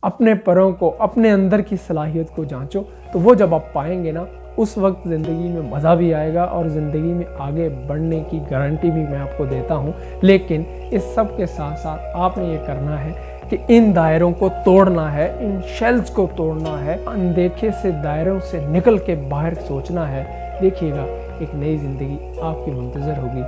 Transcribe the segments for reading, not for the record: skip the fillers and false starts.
अपने परों को, अपने अंदर की सलाहियत को जांचो। तो वो जब आप पाएंगे ना, उस वक्त ज़िंदगी में मज़ा भी आएगा और ज़िंदगी में आगे बढ़ने की गारंटी भी मैं आपको देता हूँ। लेकिन इस सब के साथ साथ आपने ये करना है कि इन दायरों को तोड़ना है, इन शेल्स को तोड़ना है, अनदेखे से दायरों से निकल के बाहर सोचना है। देखिएगा एक नई ज़िंदगी आपकी मुंतज़र होगी।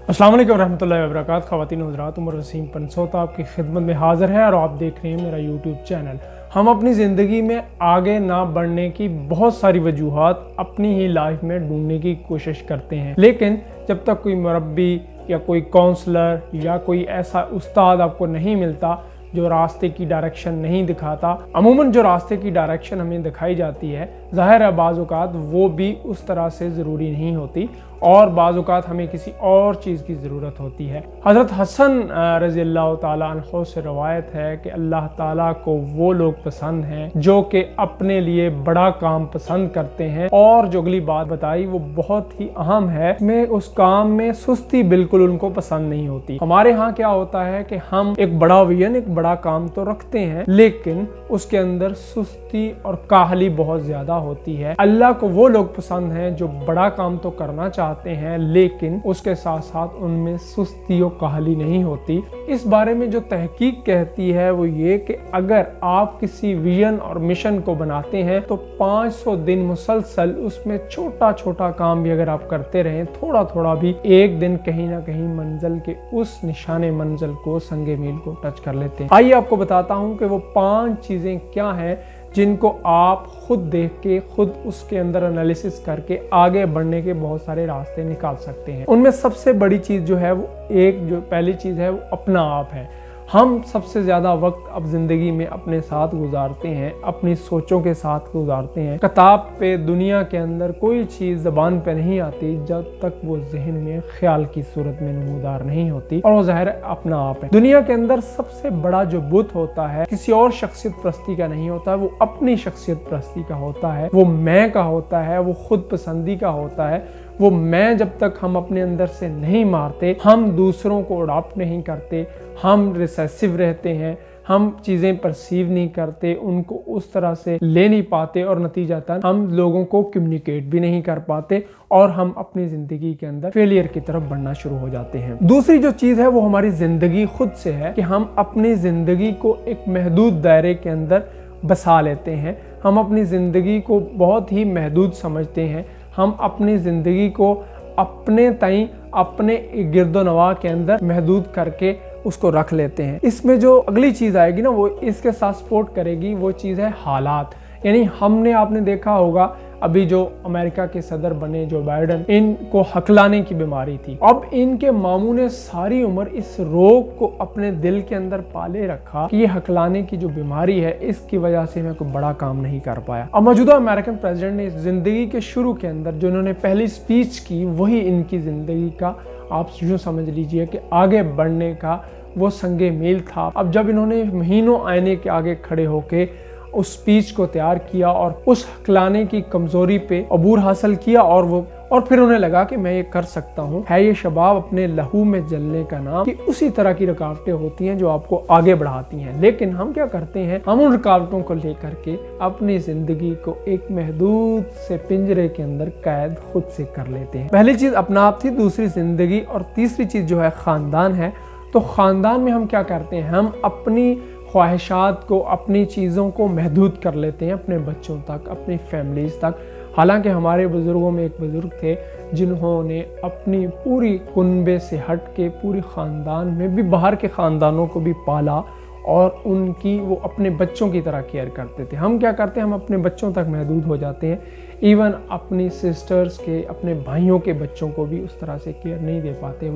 अस्सलाम वालेकुम रहमतुल्लाहि व बरकातहू। ख़वातीन हज़रात, उमर वसीम पंसोता आपकी खिदमत में हाज़िर है और आप देख रहे हैं मेरा यूट्यूब चैनल। हम अपनी ज़िंदगी में आगे ना बढ़ने की बहुत सारी वजूहात अपनी ही लाइफ में ढूंढने की कोशिश करते हैं, लेकिन जब तक कोई मुरब्बी या कोई काउंसलर या कोई ऐसा उस्ताद आपको नहीं मिलता जो रास्ते की डायरेक्शन नहीं दिखाता, अमूमन जो रास्ते की डायरेक्शन हमें दिखाई जाती है, ज़ाहिर है बाज़ औक़ात वो भी उस तरह से ज़रूरी नहीं होती और बाज़ औक़ात हमें किसी और चीज़ की ज़रूरत होती है। हज़रत हसन रज़ी अल्लाह ताला अन्हु से रवायत है कि अल्लाह ताला को वो लोग पसंद हैं जो कि अपने लिए बड़ा काम पसंद करते हैं, और जो अगली बात बताई वो बहुत ही अहम है, में उस काम में सुस्ती बिल्कुल उनको पसंद नहीं होती। हमारे यहाँ क्या होता है कि हम एक बड़ा विजन, एक बड़ा काम तो रखते हैं, लेकिन उसके अंदर सुस्ती और काहली बहुत ज़्यादा होती है। अल्लाह को वो लोग पसंद हैं जो बड़ा काम तो करना चाहते हैं, लेकिन उसके साथ साथ उनमें सुस्ती और काहली नहीं होती। इस बारे में जो तहकीक कहती है वो ये कि अगर आप किसी विजन और मिशन को बनाते हैं तो 500 दिन मुसलसल उसमें छोटा छोटा काम भी अगर आप करते रहें, थोड़ा थोड़ा भी, एक दिन कहीं ना कहीं मंजिल के उस निशाने मंजिल को, संगे मील को टच कर लेते हैं। आइए आपको बताता हूं कि वो 5 चीजें क्या हैं जिनको आप खुद देख के, खुद उसके अंदर एनालिसिस करके आगे बढ़ने के बहुत सारे रास्ते निकाल सकते हैं। उनमें सबसे बड़ी चीज जो है वो, जो पहली चीज है वो अपना आप है। हम सबसे ज़्यादा वक्त अब ज़िंदगी में अपने साथ गुजारते हैं, अपनी सोचों के साथ गुजारते हैं। किताब पे, दुनिया के अंदर कोई चीज़ ज़बान पे नहीं आती जब तक वो जहन में ख्याल की सूरत में नमूदार नहीं होती, और वो ज़ाहिर अपना आप है। दुनिया के अंदर सबसे बड़ा जो बुत होता है किसी और शख्सियत परस्ती का नहीं होता, वो अपनी शख्सियत परस्ती का होता है, वो मैं का होता है, वो खुद पसंदी का होता है। वो मैं जब तक हम अपने अंदर से नहीं मारते, हम दूसरों को अडॉप्ट नहीं करते, हम रिसेसिव रहते हैं, हम चीज़ें परसीव नहीं करते, उनको उस तरह से ले नहीं पाते, और नतीजतन हम लोगों को कम्युनिकेट भी नहीं कर पाते और हम अपनी ज़िंदगी के अंदर फेलियर की तरफ बढ़ना शुरू हो जाते हैं। दूसरी जो चीज़ है वो हमारी ज़िंदगी खुद से है कि हम अपनी ज़िंदगी को एक महदूद दायरे के अंदर बसा लेते हैं। हम अपनी ज़िंदगी को बहुत ही महदूद समझते हैं। हम अपनी ज़िंदगी को अपने ताईं, अपने गिरदोनवा के अंदर महदूद करके उसको रख लेते हैं। इसमें जो अगली चीज़ आएगी ना, वो इसके साथ सपोर्ट करेगी, वो चीज़ है हालात। यानी आपने देखा होगा अभी जो अमेरिका के सदर बने जो बाइडन, इनको हकलाने की बीमारी थी। अब इनके मामू ने सारी उम्र इस रोग को अपने दिल के अंदर पाले रखा कि ये हकलाने की जो बीमारी है, इसकी वजह से मैं कोई बड़ा काम नहीं कर पाया। अब मौजूदा अमेरिकन प्रेसिडेंट ने जिंदगी के शुरू के अंदर जो इन्होंने पहली स्पीच की, वही इनकी जिंदगी का, आप यूँ समझ लीजिए कि आगे बढ़ने का वो संगे मील था। अब जब इन्होंने महीनों आईने के आगे खड़े होके उस स्पीच को तैयार किया और उस हकलाने की कमजोरी पे अबूर हासिल किया, और फिर उन्हें लगा कि मैं ये कर सकता हूँ। है ये शबाब अपने लहू में जलने का नाम, कि उसी तरह की रुकावटें होती हैं जो आपको आगे बढ़ाती हैं। लेकिन हम क्या करते हैं, हम उन रुकावटों को लेकर के अपनी जिंदगी को एक महदूद से पिंजरे के अंदर कैद खुद से कर लेते हैं। पहली चीज अपना आप थी, दूसरी जिंदगी, और तीसरी चीज जो है खानदान है। तो खानदान में हम क्या करते हैं, हम अपनी ख्वाहिशात को, अपनी चीज़ों को महदूद कर लेते हैं अपने बच्चों तक, अपनी फैमिलीज तक। हालांकि हमारे बुज़ुर्गों में एक बुज़ुर्ग थे जिन्होंने अपनी पूरी कुनबे से हट के पूरी ख़ानदान में भी, बाहर के ख़ानदानों को भी पाला, और उनकी वो अपने बच्चों की तरह केयर करते थे। हम क्या करते हैं, हम अपने बच्चों तक महदूद हो जाते हैं। इवन अपनी सिस्टर्स के, अपने भाइयों के बच्चों को भी उस तरह से केयर नहीं दे पाते।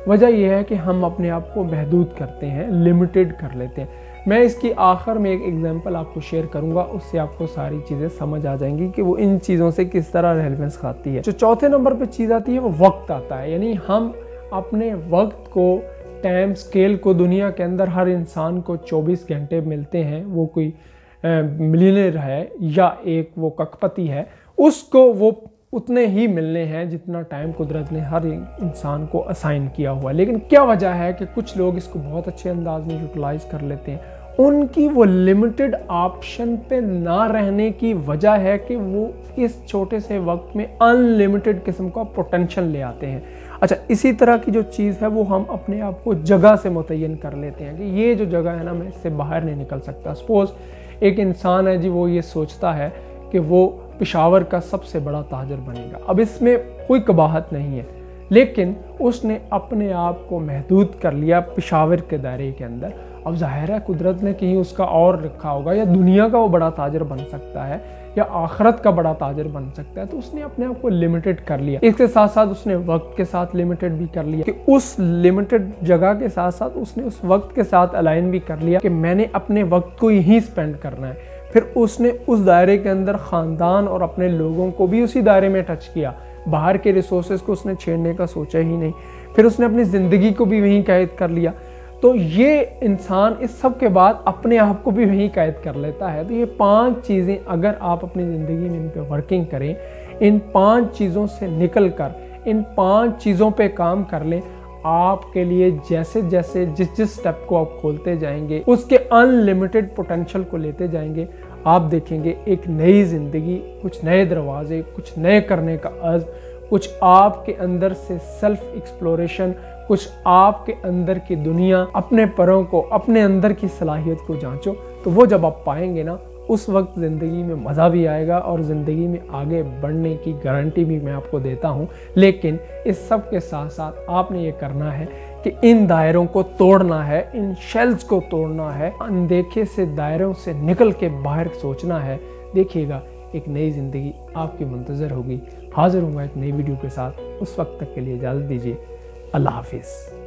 वजह यह है कि हम अपने आप को महदूद करते हैं, लिमिटेड कर लेते हैं। मैं इसकी आखिर में एक एग्जांपल आपको शेयर करूंगा, उससे आपको सारी चीज़ें समझ आ जाएंगी कि वो इन चीज़ों से किस तरह रेलेवेंस खाती है। जो चौथे नंबर पे चीज़ आती है वो वक्त आता है। यानी हम अपने वक्त को, टाइम स्केल को, दुनिया के अंदर हर इंसान को 24 घंटे मिलते हैं, वो कोई मिलियनेयर है या एक वो कखपति है, उसको वो उतने ही मिलने हैं जितना टाइम कुदरत ने हर इंसान को असाइन किया हुआ। लेकिन क्या वजह है कि कुछ लोग इसको बहुत अच्छे अंदाज में यूटिलाइज कर लेते हैं। उनकी वो लिमिटेड ऑप्शन पे ना रहने की वजह है कि वो इस छोटे से वक्त में अनलिमिटेड किस्म का पोटेंशियल ले आते हैं। अच्छा, इसी तरह की जो चीज़ है वो हम अपने आप को जगह से मुतय्यन कर लेते हैं कि ये जो जगह है ना, मैं इससे बाहर नहीं निकल सकता। सपोज एक इंसान है जी, वो ये सोचता है कि वो पेशावर का सबसे बड़ा ताजर बनेगा। अब इसमें कोई कबाहत नहीं है, लेकिन उसने अपने आप को महदूद कर लिया पेशावर के दायरे के अंदर। अब जाहिर है कुदरत ने कहीं उसका और रखा होगा, या दुनिया का वो बड़ा ताजर बन सकता है या आखिरत का बड़ा ताजर बन सकता है, तो उसने अपने आप को लिमिटेड कर लिया। इसके साथ साथ उसने वक्त के साथ लिमिटेड भी कर लिया कि उस लिमिटेड जगह के साथ साथ उसने उस वक्त के साथ अलाइन भी कर लिया कि मैंने अपने वक्त को यहीं स्पेंड करना है। फिर उसने उस दायरे के अंदर ख़ानदान और अपने लोगों को भी उसी दायरे में टच किया। बाहर के रिसोर्सेज को उसने छेड़ने का सोचा ही नहीं। फिर उसने अपनी ज़िंदगी को भी वहीं कैद कर लिया। तो ये इंसान इस सब के बाद अपने आप को भी वहीं कैद कर लेता है। तो ये 5 चीज़ें अगर आप अपनी ज़िंदगी में इन पर वर्किंग करें, इन 5 चीज़ों से निकल कर इन 5 चीज़ों पे काम कर लें, आपके लिए जैसे जैसे जिस स्टेप को आप खोलते जाएंगे, उसके अनलिमिटेड पोटेंशियल को लेते जाएंगे, आप देखेंगे एक नई ज़िंदगी, कुछ नए दरवाजे, कुछ नए करने का अज़्म, कुछ आपके अंदर से सेल्फ एक्सप्लोरेशन, कुछ आपके अंदर की दुनिया, अपने परों को, अपने अंदर की सलाहियत को जांचो। तो वो जब आप पाएंगे ना, उस वक्त ज़िंदगी में मज़ा भी आएगा और ज़िंदगी में आगे बढ़ने की गारंटी भी मैं आपको देता हूँ। लेकिन इस सब के साथ साथ आपने ये करना है कि इन दायरों को तोड़ना है, इन शेल्स को तोड़ना है, अनदेखे से दायरों से निकल के बाहर सोचना है। देखिएगा एक नई ज़िंदगी आपकी मुंतज़र होगी। हाजिर हूँगा एक नई वीडियो के साथ। उस वक्त तक के लिए इजाज़त दीजिए। अल्लाह हाफिज़।